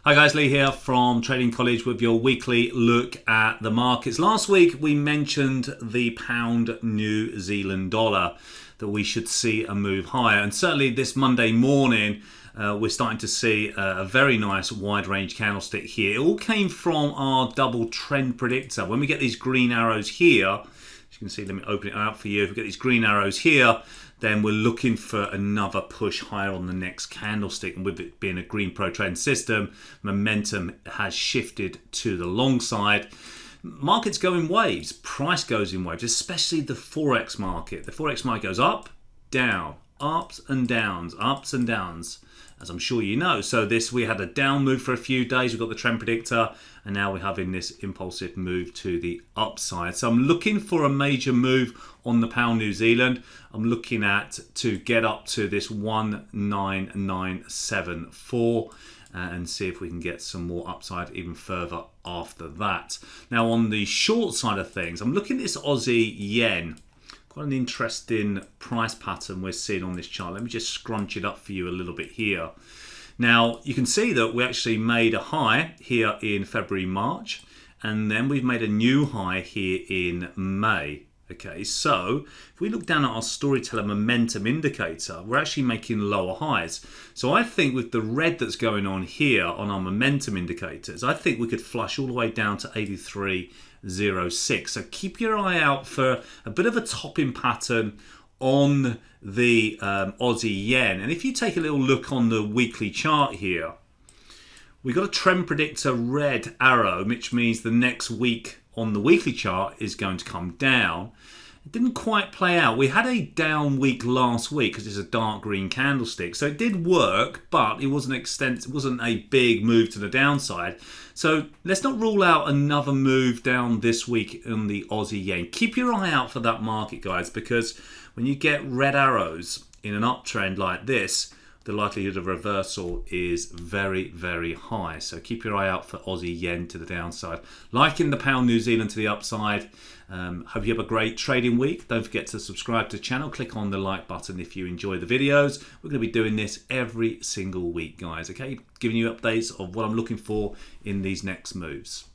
Hi guys, Lee here from Trading College with your weekly look at the markets. Last week we mentioned the pound New Zealand dollar, that we should see a move higher, and certainly this Monday morning we're starting to see a very nice wide range candlestick here. It all came from our Double Trend Predictor. When we get these green arrows here, as you can see, let me open it out for you. If we get these green arrows here, then we're looking for another push higher on the next candlestick. And with it being a green pro-trend system, momentum has shifted to the long side. Markets go in waves, price goes in waves, especially the Forex market. The Forex market goes up, down, ups and downs, as I'm sure you know. So we had a down move for a few days. We've got the trend predictor, and now we're having this impulsive move to the upside. So I'm looking for a major move on the pound New Zealand. I'm looking to get up to this 19974 and see if we can get some more upside even further after that. Now on the short side of things, I'm looking at this Aussie yen. Quite an interesting price pattern we're seeing on this chart. Let me just scrunch it up for you a little bit here. Now you can see that we actually made a high here in February, March, and then we've made a new high here in May. Okay, so if we look down at our storyteller momentum indicator, we're actually making lower highs. So I think with the red that's going on here on our momentum indicators, I think we could flush all the way down to 83.06. So keep your eye out for a bit of a topping pattern on the Aussie yen. And if you take a little look on the weekly chart here, we've got a trend predictor red arrow, which means the next week on the weekly chart is going to come down. It didn't quite play out. We had a down week last week because it's a dark green candlestick, so it did work, but it wasn't a big move to the downside. So let's not rule out another move down this week in the Aussie yen. Keep your eye out for that market, guys, because when you get red arrows in an uptrend like this, the likelihood of reversal is very, very high. So keep your eye out for Aussie yen to the downside. Liking the pound New Zealand to the upside. Hope you have a great trading week. Don't forget to subscribe to the channel. Click on the like button if you enjoy the videos. We're going to be doing this every single week, guys. Okay, giving you updates of what I'm looking for in these next moves.